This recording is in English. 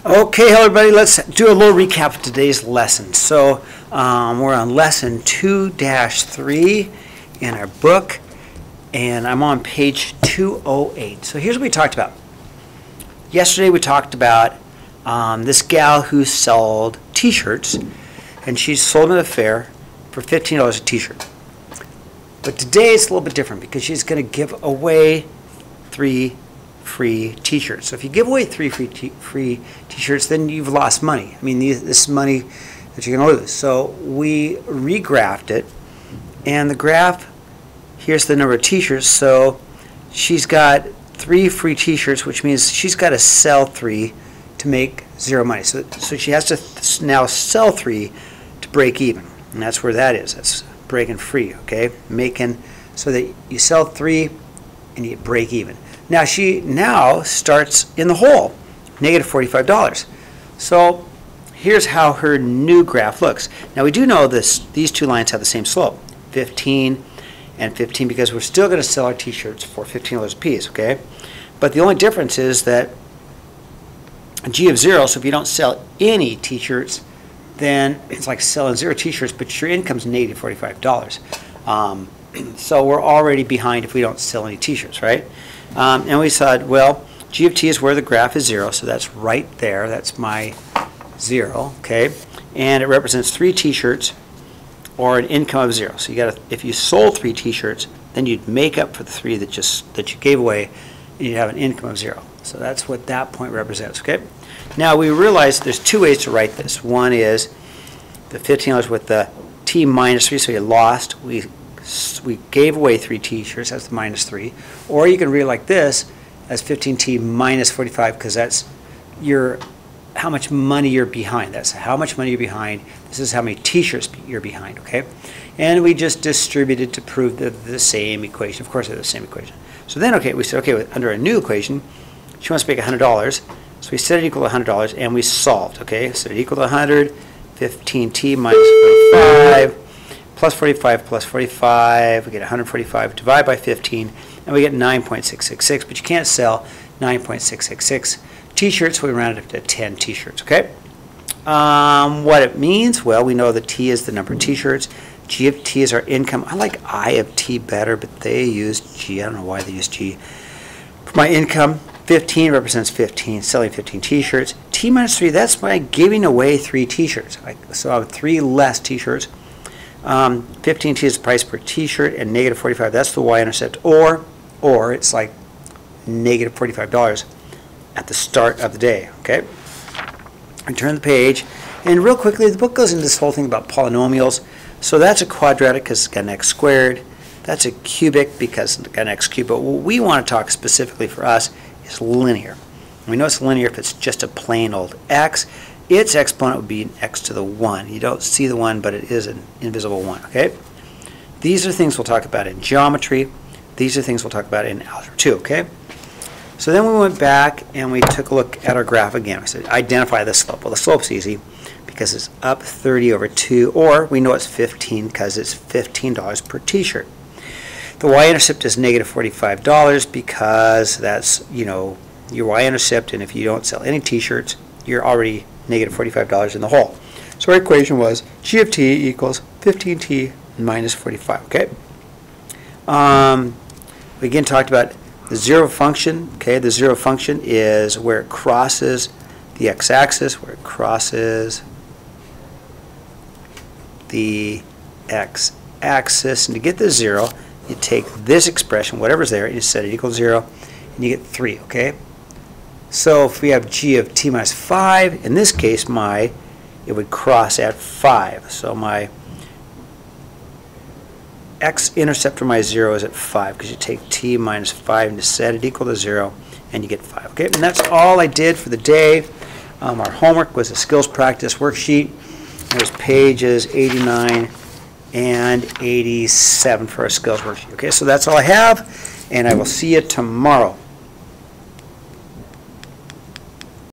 Okay, hello everybody, let's do a little recap of today's lesson. So we're on lesson 2-3 in our book, and I'm on page 208. So here's what we talked about. Yesterday we talked about this gal who sold t-shirts, and she sold them at a fair for $15 a t-shirt. But today it's a little bit different because she's going to give away 3 free t-shirts. So if you give away 3 free t-shirts, then you've lost money. I mean, this is money that you're going to lose. So we regraphed it, and the graph, here's the number of t-shirts. So she's got 3 free t-shirts, which means she's got to sell 3 to make 0 money. So she has to now sell 3 to break even, and that's where that is. That's breaking free, okay? Making so that you sell 3 and you break even. Now she now starts in the hole, negative $45. So here's how her new graph looks. Now we do know these two lines have the same slope, 15 and 15, because we're still going to sell our t-shirts for $15 a piece, okay? But the only difference is that G of 0, so if you don't sell any t-shirts, then it's like selling 0 t-shirts, but your income's negative $45. So we're already behind if we don't sell any t-shirts, right? And we said, well, G of t is where the graph is 0, so that's right there. That's my 0, okay? And it represents 3 t-shirts or an income of 0. So you got to, if you sold 3 t-shirts, then you'd make up for the 3 that you gave away, and you'd have an income of 0. So that's what that point represents, okay? Now we realize there's 2 ways to write this. One is the $15 with the t minus 3, so you lost. We gave away 3 t-shirts, that's the minus 3. Or you can read it like this as 15t minus 45, because that's how much money you're behind. That's how much money you're behind. This is how many t-shirts you're behind, okay? And we just distributed to prove the same equation. Of course, they're the same equation. So then, okay, we said, okay, under a new equation, she wants to make $100. So we set it equal to $100, and we solved, okay? Set it equal to 100, 15t minus 45. Plus 45 plus 45, we get 145, divide by 15, and we get 9.666, but you can't sell 9.666 t-shirts, so we round it up to 10 t-shirts, okay? What it means, well, we know that t is the number of t-shirts, G of t is our income. I like I of t better, but they use G. I don't know why they use G. For my income, 15 represents 15, selling 15 t-shirts. T minus 3, that's my giving away 3 t-shirts. So I have 3 less t-shirts. 15t is the price per t-shirt, and negative 45, that's the y-intercept, or it's like negative $45 at the start of the day, okay? I turn the page, and real quickly, the book goes into this whole thing about polynomials. So that's a quadratic because it's got an x squared. That's a cubic because it's got an x cubed. But what we want to talk specifically for us is linear. We know it's linear if it's just a plain old x. Its exponent would be an x to the 1. You don't see the 1, but it is an invisible 1, okay? These are things we'll talk about in geometry. These are things we'll talk about in algebra 2, okay? So then we went back and we took a look at our graph again. We said, identify the slope. Well, the slope's easy because it's up 30 over 2, or we know it's 15 because it's $15 per t-shirt. The y-intercept is negative $45 because that's, you know, your y-intercept, and if you don't sell any t-shirts, you're already negative $45 in the hole. So our equation was G of t equals 15t minus 45, okay? We again talked about the 0 function, okay? The 0 function is where it crosses the x-axis, where it crosses the x-axis. And to get the 0, you take this expression, whatever's there, and you set it equals 0, and you get 3, okay? So if we have G of t minus 5, in this case, it would cross at 5. So my x-intercept for my 0 is at 5 because you take t minus 5 and you set it equal to 0, and you get 5. Okay, and that's all I did for the day. Our homework was a skills practice worksheet. There's pages 89 and 87 for our skills worksheet. Okay, so that's all I have, and I will see you tomorrow.